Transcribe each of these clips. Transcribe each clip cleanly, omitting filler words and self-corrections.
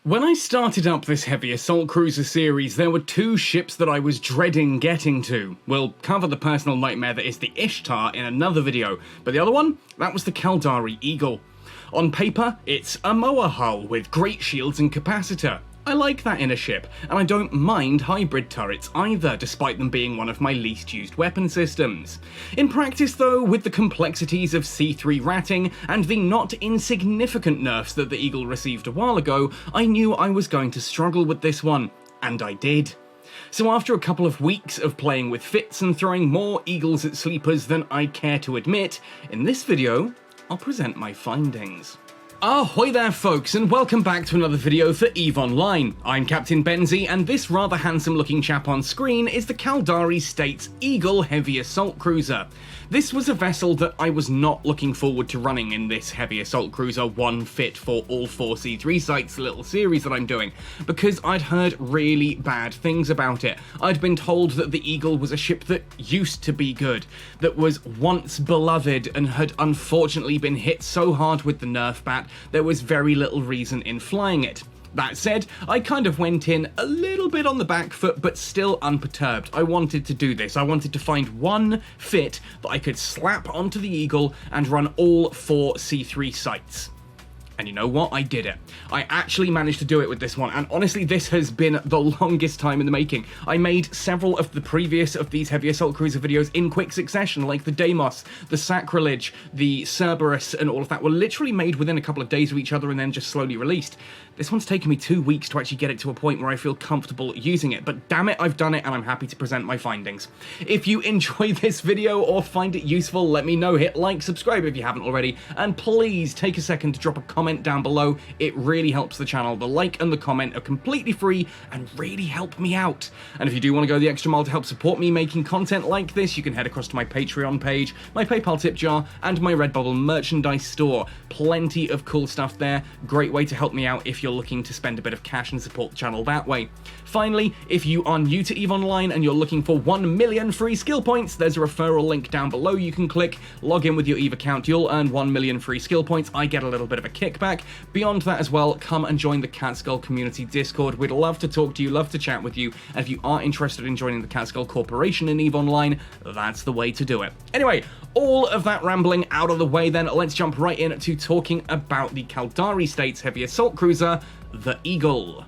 When I started up this heavy assault cruiser series, there were two ships that I was dreading getting to. We'll cover the personal nightmare that is the Ishtar in another video, but the other one, that was the Caldari Eagle. On paper, it's a mower hull with great shields and capacitor. I like that in a ship, and I don't mind hybrid turrets either, despite them being one of my least used weapon systems. In practice though, with the complexities of C3 ratting and the not insignificant nerfs that the Eagle received a while ago, I knew I was going to struggle with this one, and I did. So after a couple of weeks of playing with fits and throwing more Eagles at sleepers than I care to admit, in this video, I'll present my findings. Ahoy there folks, and welcome back to another video for EVE Online. I'm Captain Benzie, and this rather handsome looking chap on screen is the Caldari States Eagle Heavy Assault Cruiser. This was a vessel that I was not looking forward to running in this Heavy Assault Cruiser one fit for all 4 C3 sites little series that I'm doing, because I'd heard really bad things about it. I'd been told that the Eagle was a ship that used to be good, that was once beloved and had unfortunately been hit so hard with the nerf bat there was very little reason in flying it. That said, I kind of went in a little bit on the back foot, but still unperturbed. I wanted to do this. I wanted to find one fit that I could slap onto the Eagle and run all 4 C3 sites. And you know what? I did it. I actually managed to do it with this one, and honestly this has been the longest time in the making. I made several of the previous of these Heavy Assault Cruiser videos in quick succession, like the Deimos, the Sacrilege, the Cerberus, and all of that were literally made within a couple of days of each other and then just slowly released. This one's taken me 2 weeks to actually get it to a point where I feel comfortable using it, but damn it, I've done it and I'm happy to present my findings. If you enjoy this video or find it useful, let me know. Hit like, subscribe if you haven't already, and please take a second to drop a comment down below. It really helps the channel. The like and the comment are completely free and really help me out. And if you do want to go the extra mile to help support me making content like this, you can head across to my Patreon page, my PayPal tip jar, and my Redbubble merchandise store. Plenty of cool stuff there. Great way to help me out if you're looking to spend a bit of cash and support the channel that way. Finally, if you are new to EVE Online and you're looking for 1 million free skill points, there's a referral link down below you can click. Log in with your EVE account, you'll earn 1 million free skill points. I get a little bit of a kickback. Beyond that as well, come and join the Catskull Community Discord. We'd love to talk to you, love to chat with you, and if you are interested in joining the Catskull Corporation in EVE Online, that's the way to do it. Anyway, all of that rambling out of the way then, let's jump right in to talking about the Caldari States Heavy Assault Cruiser, the Eagle.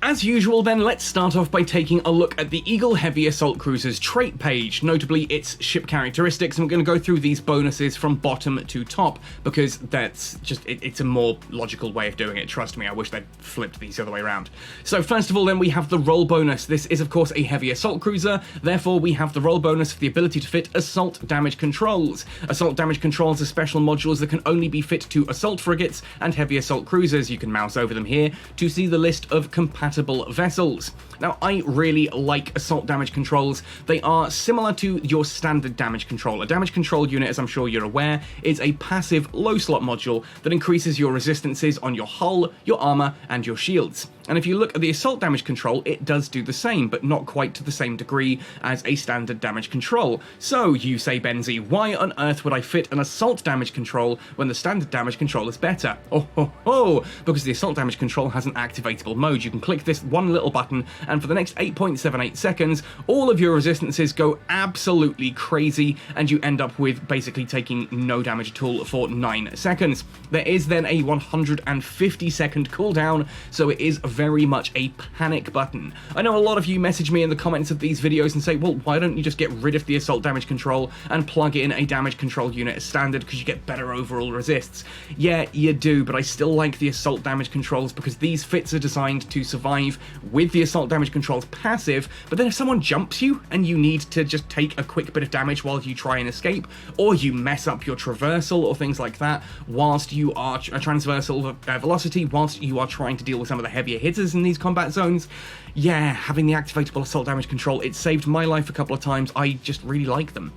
As usual then, let's start off by taking a look at the Eagle Heavy Assault Cruiser's trait page, notably its ship characteristics, and we're going to go through these bonuses from bottom to top, because that's just, it's a more logical way of doing it, trust me. I wish they'd flipped these the other way around. So first of all then, we have the roll bonus. This is of course a Heavy Assault Cruiser, therefore we have the roll bonus for the ability to fit assault damage controls. Assault damage controls are special modules that can only be fit to assault frigates and heavy assault cruisers. You can mouse over them here to see the list of compatible vessels. Now, I really like assault damage controls. They are similar to your standard damage control. A damage control unit, as I'm sure you're aware, is a passive low slot module that increases your resistances on your hull, your armor, and your shields. And if you look at the assault damage control, it does do the same, but not quite to the same degree as a standard damage control. So, you say, Benzie, why on earth would I fit an assault damage control when the standard damage control is better? Oh ho ho! Because the assault damage control has an activatable mode. You can click this one little button, and for the next 8.78 seconds, all of your resistances go absolutely crazy, and you end up with basically taking no damage at all for 9 seconds. There is then a 150-second cooldown, so it is very much a panic button. I know a lot of you message me in the comments of these videos and say, well, why don't you just get rid of the assault damage control and plug in a damage control unit as standard because you get better overall resists? Yeah, you do, but I still like the assault damage controls because these fits are designed to survive with the assault damage controls passive, but then if someone jumps you and you need to just take a quick bit of damage while you try and escape, or you mess up your traversal or things like that whilst you are a transversal velocity, whilst you are trying to deal with some of the heavier hitters in these combat zones, yeah, having the activatable assault damage control, it saved my life a couple of times. I just really like them.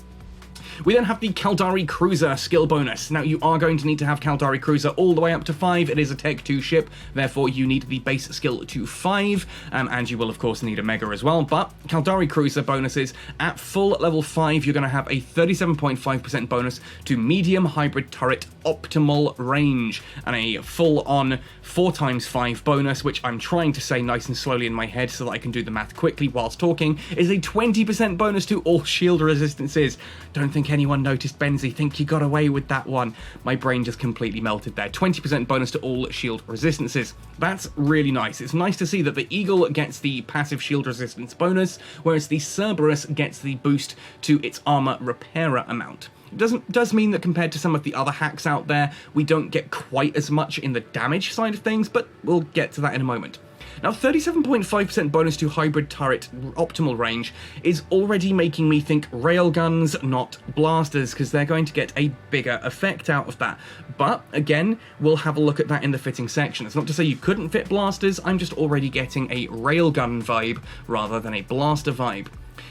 We then have the Caldari Cruiser skill bonus. Now, you are going to need to have Caldari Cruiser all the way up to 5. It is a Tech 2 ship, therefore you need the base skill to 5, and you will, of course, need a Mega as well. But Caldari Cruiser bonuses, at full level 5, you're going to have a 37.5% bonus to medium hybrid turret optimal range, and a full-on 4x5 bonus, which I'm trying to say nice and slowly in my head so that I can do the math quickly whilst talking, is a 20% bonus to all shield resistances. Don't think anyone noticed, Benzie. Think you got away with that one. My brain just completely melted there. 20% bonus to all shield resistances. That's really nice. It's nice to see that the Eagle gets the passive shield resistance bonus, whereas the Cerberus gets the boost to its armor repairer amount. It does mean that compared to some of the other hacks out there, we don't get quite as much in the damage side of things, but we'll get to that in a moment. Now, 37.5% bonus to hybrid turret optimal range is already making me think railguns, not blasters, because they're going to get a bigger effect out of that. But, again, we'll have a look at that in the fitting section. It's not to say you couldn't fit blasters, I'm just already getting a railgun vibe rather than a blaster vibe.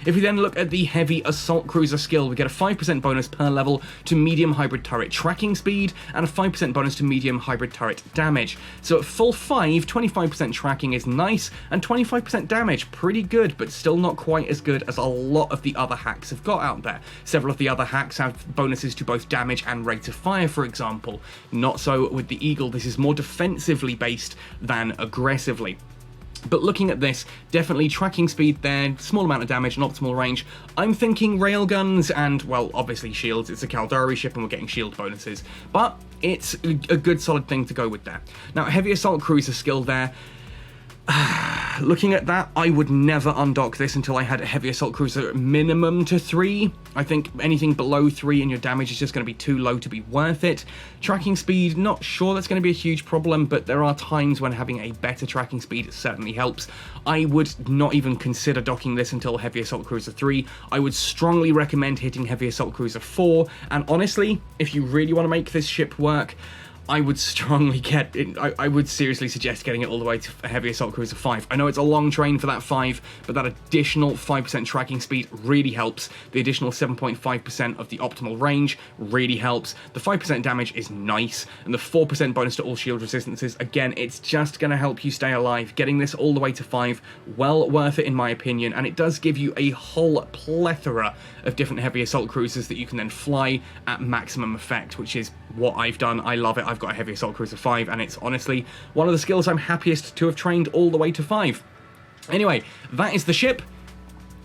If we then look at the Heavy Assault Cruiser skill, we get a 5% bonus per level to medium hybrid turret tracking speed, and a 5% bonus to medium hybrid turret damage. So at full 5, 25% tracking is nice, and 25% damage, pretty good, but still not quite as good as a lot of the other hacks have got out there. Several of the other hacks have bonuses to both damage and rate of fire, for example. Not so with the Eagle. This is more defensively based than aggressively. But looking at this, definitely tracking speed there, small amount of damage and optimal range. I'm thinking railguns and, well, obviously shields. It's a Caldari ship and we're getting shield bonuses. But it's a good solid thing to go with there. Now, Heavy Assault Cruiser skill there. Looking at that, I would never undock this until I had a Heavy Assault Cruiser minimum to 3. I think anything below 3 and your damage is just going to be too low to be worth it. Tracking speed, not sure that's going to be a huge problem, but there are times when having a better tracking speed certainly helps. I would not even consider docking this until Heavy Assault Cruiser 3. I would strongly recommend hitting Heavy Assault Cruiser 4, and honestly, if you really want to make this ship work, I would strongly get it. I would seriously suggest getting it all the way to Heavy Assault Cruiser 5. I know it's a long train for that 5, but that additional 5% tracking speed really helps. The additional 7.5% of the optimal range really helps. The 5% damage is nice, and the 4% bonus to all shield resistances, again, it's just going to help you stay alive. Getting this all the way to 5, well worth it in my opinion, and it does give you a whole plethora of different Heavy Assault Cruisers that you can then fly at maximum effect, which is what I've done. I love it. I've got a Heavy Assault Cruiser 5, and it's honestly one of the skills I'm happiest to have trained all the way to 5. Anyway, that is the ship.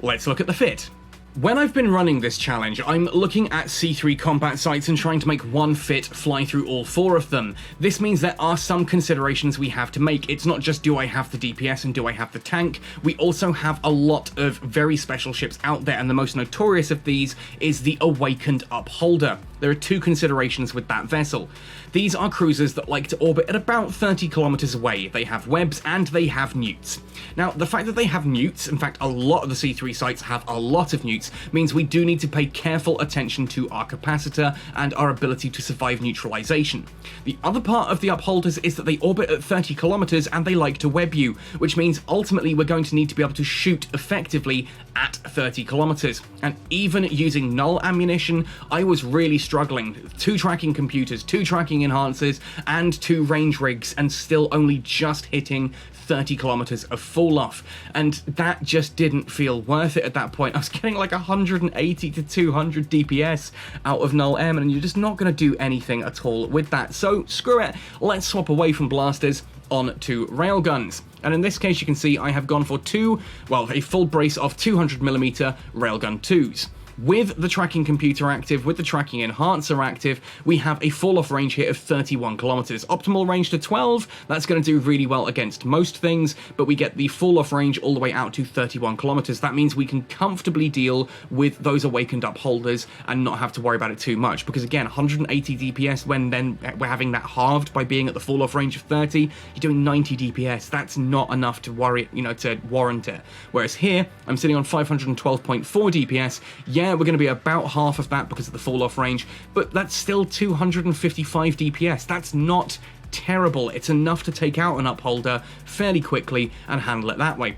Let's look at the fit. When I've been running this challenge, I'm looking at C3 combat sites and trying to make one fit fly through all 4 of them. This means there are some considerations we have to make. It's not just do I have the DPS and do I have the tank, we also have a lot of very special ships out there, and the most notorious of these is the Awakened Upholder. There are 2 considerations with that vessel. These are cruisers that like to orbit at about 30 kilometers away. They have webs and they have newts. Now, the fact that they have newts, in fact, a lot of the C3 sites have a lot of newts, means we do need to pay careful attention to our capacitor and our ability to survive neutralization. The other part of the upholders is that they orbit at 30 kilometers and they like to web you, which means ultimately we're going to need to be able to shoot effectively at 30 kilometers. And even using null ammunition, I was really struggling. 2 tracking computers, 2 tracking enhancers, and 2 range rigs, and still only just hitting 30 kilometers of fall off, and that just didn't feel worth it at that point. I was getting like 180 to 200 DPS out of null M, and you're just not going to do anything at all with that. So screw it, let's swap away from blasters on to railguns. And in this case, you can see I have gone for a full brace of 200mm Railgun IIs. With the tracking computer active, with the tracking enhancer active, we have a fall-off range here of 31 kilometers. Optimal range to 12, that's going to do really well against most things, but we get the fall-off range all the way out to 31 kilometers. That means we can comfortably deal with those Awakened Upholders and not have to worry about it too much, because again, 180 DPS when then we're having that halved by being at the fall-off range of 30, you're doing 90 DPS. That's not enough to worry, to warrant it. Whereas here, I'm sitting on 512.4 DPS. Yeah, we're going to be about half of that because of the fall-off range, but that's still 255 DPS. That's not terrible. It's enough to take out an upholder fairly quickly and handle it that way.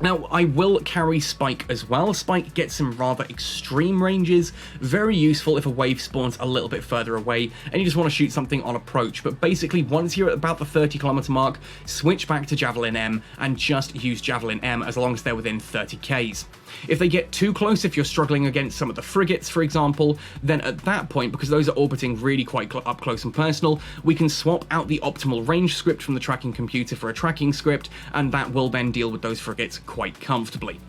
Now, I will carry Spike as well. Spike gets some rather extreme ranges, very useful if a wave spawns a little bit further away and you just want to shoot something on approach. But basically, once you're at about the 30km mark, switch back to Javelin M and just use Javelin M as long as they're within 30Ks. If they get too close, if you're struggling against some of the frigates, for example, then at that point, because those are orbiting really quite up close and personal, we can swap out the optimal range script from the tracking computer for a tracking script, and that will then deal with those frigates quite comfortably.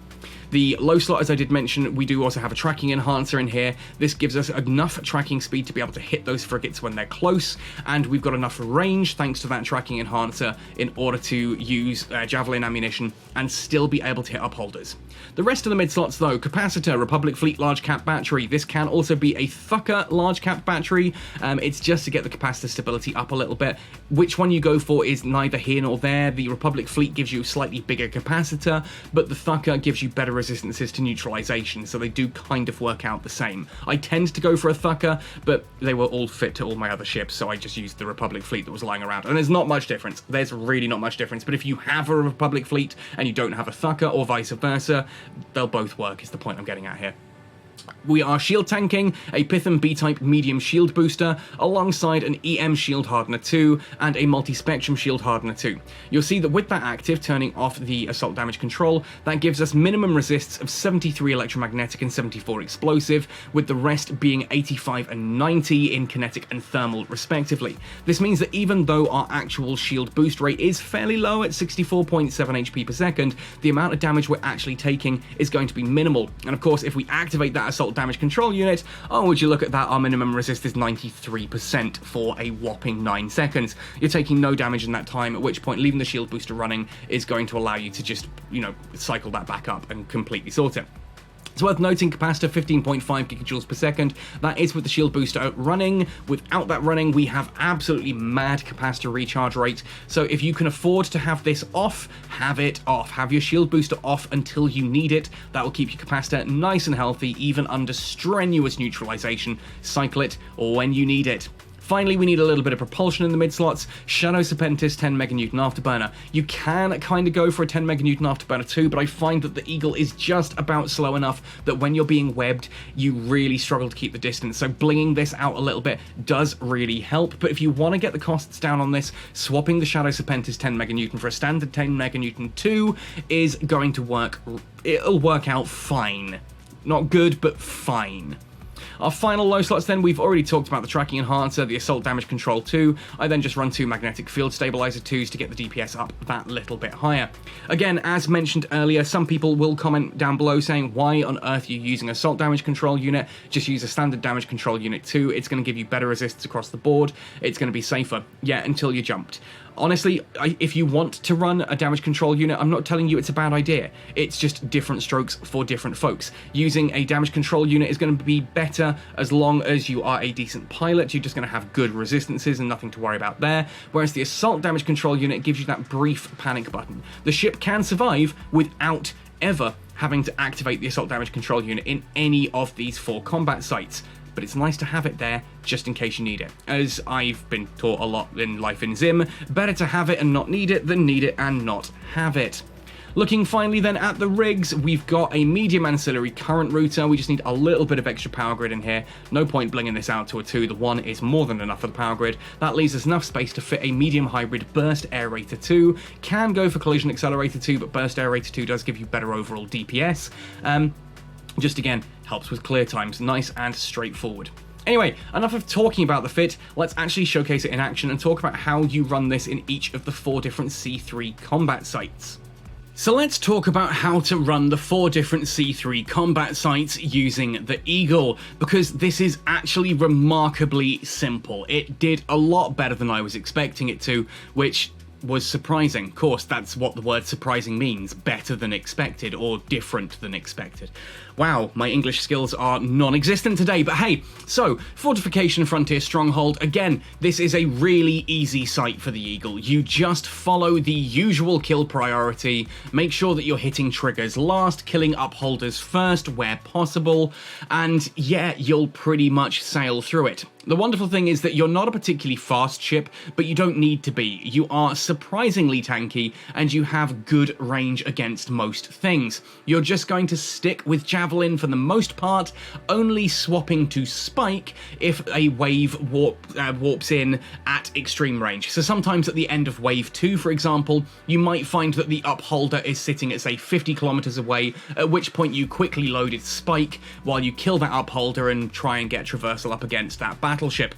The low slot, as I did mention, we do also have a tracking enhancer in here. This gives us enough tracking speed to be able to hit those frigates when they're close, and we've got enough range thanks to that tracking enhancer in order to use Javelin ammunition and still be able to hit upholders. The rest of the mid slots though, Capacitor, Republic Fleet large cap battery. This can also be a Thucker large cap battery. It's just to get the capacitor stability up a little bit. Which one you go for is neither here nor there. The Republic Fleet gives you a slightly bigger capacitor, but the Thucker gives you better resistances to neutralization, so they do kind of work out the same. I tend to go for a Thucker, but they were all fit to all my other ships, so I just used the Republic Fleet that was lying around. And there's not much difference. There's really not much difference, but if you have a Republic Fleet and you don't have a Thucker, or vice versa, they'll both work, is the point I'm getting at here. We are shield tanking a Pithum B-type medium shield booster alongside an EM Shield Hardener II and a Multispectrum Shield Hardener II. You'll see that with that active, turning off the assault damage control, that gives us minimum resists of 73 electromagnetic and 74 explosive, with the rest being 85 and 90 in kinetic and thermal respectively. This means that even though our actual shield boost rate is fairly low at 64.7 HP per second, the amount of damage we're actually taking is going to be minimal. And of course, if we activate that assault damage control unit, oh, would you look at that, our minimum resist is 93% for a whopping 9 seconds. You're taking no damage in that time, at which point leaving the shield booster running is going to allow you to just, cycle that back up and completely sort it. It's worth noting, capacitor 15.5 gigajoules per second. That is with the shield booster running. Without that running, we have absolutely mad capacitor recharge rate. So if you can afford to have this off, have it off. Have your shield booster off until you need it. That will keep your capacitor nice and healthy, even under strenuous neutralization. Cycle it when you need it. Finally, we need a little bit of propulsion in the mid-slots. Shadow Serpentis 10 meganewton afterburner. You can kind of go for a 10 meganewton afterburner too, but I find that the Eagle is just about slow enough that when you're being webbed, you really struggle to keep the distance. So blinging this out a little bit does really help. But if you want to get the costs down on this, swapping the Shadow Serpentis 10 meganewton for a standard 10 meganewton 2 is going to work. It'll work out fine. Not good, but fine. Our final low slots then, we've already talked about the tracking enhancer, the assault damage control 2. I then just run 2 magnetic field stabilizer 2s to get the DPS up that little bit higher. Again, as mentioned earlier, some people will comment down below saying, why on earth are you using assault damage control unit? Just use a standard damage control unit 2. It's going to give you better resists across the board. It's going to be safer. Yeah, until you jumped. Honestly, if you want to run a damage control unit, I'm not telling you it's a bad idea. It's just different strokes for different folks. Using a damage control unit is going to be better as long as you are a decent pilot. You're just going to have good resistances and nothing to worry about there. Whereas the assault damage control unit gives you that brief panic button. The ship can survive without ever having to activate the assault damage control unit in any of these 4 combat sites. But it's nice to have it there just in case you need it. As I've been taught a lot in life in Zim, better to have it and not need it than need it and not have it. Looking finally then at the rigs, we've got a medium ancillary current router. We just need a little bit of extra power grid in here. No point blinging this out to a 2. The 1 is more than enough for the power grid. That leaves us enough space to fit a medium hybrid burst Aerator 2. Can go for collision accelerator 2, but burst Aerator 2 does give you better overall DPS. Just again, helps with clear times, nice and straightforward. Anyway, enough of talking about the fit, let's actually showcase it in action and talk about how you run this in each of the 4 different C3 combat sites. So let's talk about how to run the 4 different C3 combat sites using the Eagle, because this is actually remarkably simple. It did a lot better than I was expecting it to, which was surprising. Of course, that's what the word surprising means, better than expected or different than expected. Wow, my English skills are non-existent today, but hey, so Fortification Frontier Stronghold, again, this is a really easy site for the Eagle. You just follow the usual kill priority, make sure that you're hitting triggers last, killing upholders first where possible, and yeah, you'll pretty much sail through it. The wonderful thing is that you're not a particularly fast ship, but you don't need to be. You are surprisingly tanky, and you have good range against most things. You're just going to stick with Javelin for the most part, only swapping to Spike if a wave warps in at extreme range. So sometimes at the end of wave 2, for example, you might find that the upholder is sitting at, say, 50 kilometers away, at which point you quickly load its Spike while you kill that upholder and try and get traversal up against that battleship.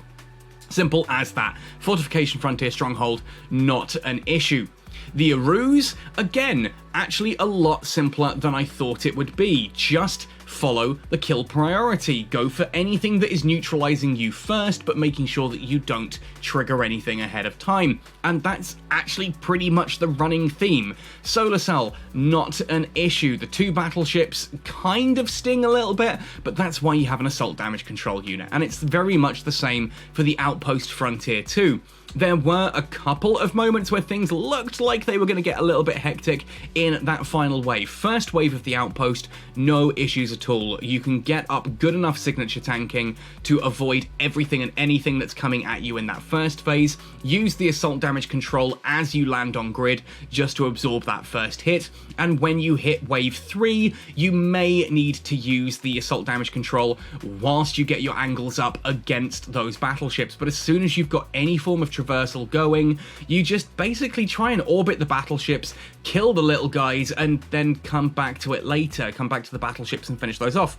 Simple as that. Fortification Frontier Stronghold, not an issue. The Aerus, again, actually a lot simpler than I thought it would be. Just follow the kill priority. Go for anything that is neutralizing you first, but making sure that you don't trigger anything ahead of time. And that's actually pretty much the running theme. Solar Cell, not an issue. The 2 battleships kind of sting a little bit, but that's why you have an assault damage control unit. And it's very much the same for the Outpost Frontier 2. There were a couple of moments where things looked like they were going to get a little bit hectic in that final wave. First wave of the Outpost, no issues at all. You can get up good enough signature tanking to avoid everything and anything that's coming at you in that first phase. Use the assault damage control as you land on grid just to absorb that first hit. And when you hit wave 3, you may need to use the assault damage control whilst you get your angles up against those battleships. But as soon as you've got any form of traversal going, you just basically try and orbit the battleships, kill the little guys, and then come back to it later, come back to the battleships and finish those off.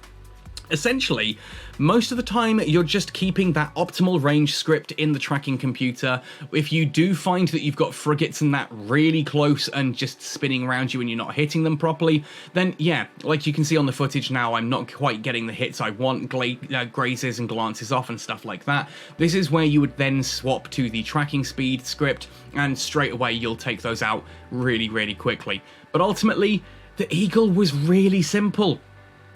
Essentially, most of the time you're just keeping that optimal range script in the tracking computer. If you do find that you've got frigates and that really close and just spinning around you and you're not hitting them properly, then yeah, like you can see on the footage now, I'm not quite getting the hits I want, grazes and glances off and stuff like that. This is where you would then swap to the tracking speed script, and straight away you'll take those out really, really quickly. But ultimately, the Eagle was really simple.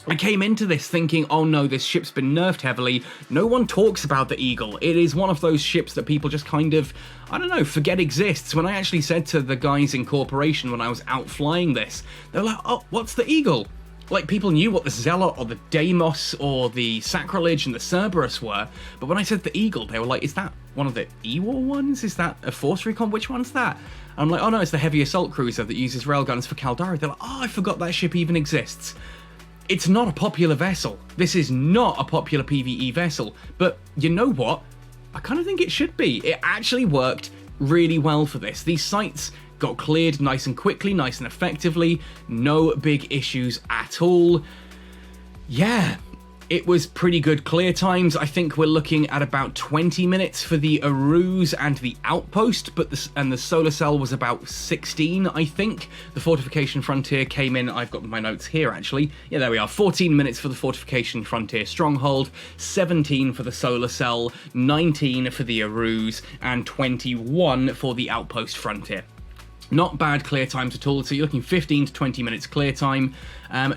I came into this thinking, oh no, this ship's been nerfed heavily. No one talks about the Eagle. It is one of those ships that people just kind of, I don't know, forget exists. When I actually said to the guys in Corporation when I was out flying this, they were like, oh, what's the Eagle? Like, people knew what the Zealot or the Deimos or the Sacrilege and the Cerberus were, but when I said the Eagle, they were like, is that one of the E-War ones? Is that a Force Recon? Which one's that? And I'm like, oh no, it's the heavy assault cruiser that uses railguns for Caldari. They're like, oh, I forgot that ship even exists. It's not a popular vessel. This is not a popular PvE vessel, but you know what? I kind of think it should be. It actually worked really well for this. These sites got cleared nice and quickly, nice and effectively, no big issues at all. Yeah, it was pretty good clear times. I think we're looking at about 20 minutes for the Aerus and the Outpost, but the Solar Cell was about 16, I think. The Fortification Frontier came in, I've got my notes here actually. Yeah, there we are, 14 minutes for the Fortification Frontier Stronghold, 17 for the Solar Cell, 19 for the Aerus, and 21 for the Outpost Frontier. Not bad clear times at all, so you're looking 15 to 20 minutes clear time.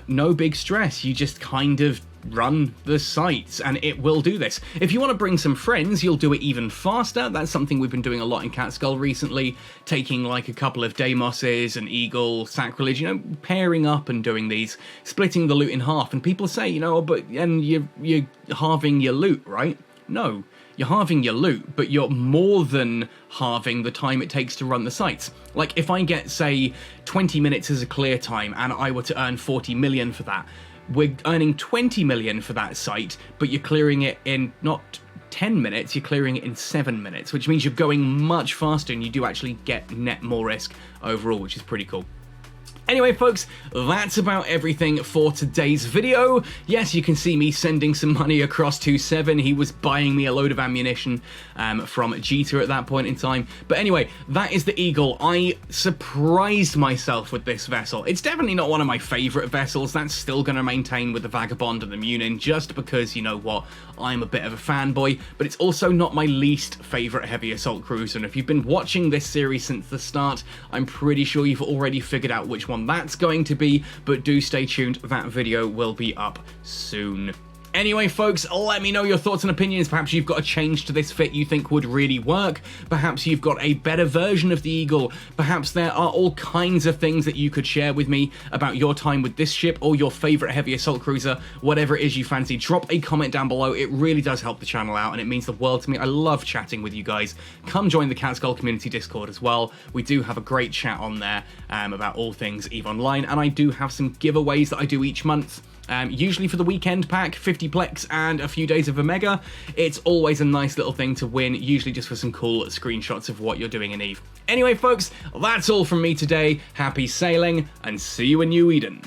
No big stress, you just kind of run the sites and it will do this. If you want to bring some friends, you'll do it even faster. That's something we've been doing a lot in Catskull recently, taking like a couple of Deimoses, an Eagle, Sacrilege, you know, pairing up and doing these, splitting the loot in half. And people say, you know, but and you're halving your loot, right? No. You're halving your loot, but you're more than halving the time it takes to run the sites. Like, if I get, say, 20 minutes as a clear time, and I were to earn 40 million for that, we're earning 20 million for that site, but you're clearing it in not 10 minutes, you're clearing it in 7 minutes, which means you're going much faster, and you do actually get net more risk overall, which is pretty cool. Anyway, folks, that's about everything for today's video. Yes, you can see me sending some money across to Seven. He was buying me a load of ammunition from Jita at that point in time. But anyway, that is the Eagle. I surprised myself with this vessel. It's definitely not one of my favourite vessels. That's still going to maintain with the Vagabond and the Munin, just because, you know what, I'm a bit of a fanboy. But it's also not my least favourite heavy assault cruiser. And if you've been watching this series since the start, I'm pretty sure you've already figured out which one that's going to be, but do stay tuned, that video will be up soon. Anyway, folks, let me know your thoughts and opinions. Perhaps you've got a change to this fit you think would really work. Perhaps you've got a better version of the Eagle. Perhaps there are all kinds of things that you could share with me about your time with this ship or your favorite heavy assault cruiser, whatever it is you fancy. Drop a comment down below. It really does help the channel out and it means the world to me. I love chatting with you guys. Come join the Cat Skull Community Discord as well. We do have a great chat on there about all things EVE Online, and I do have some giveaways that I do each month. Usually for the weekend pack, 50 plex and a few days of Omega. It's always a nice little thing to win, usually just for some cool screenshots of what you're doing in EVE. Anyway, folks, that's all from me today. Happy sailing, and see you in New Eden.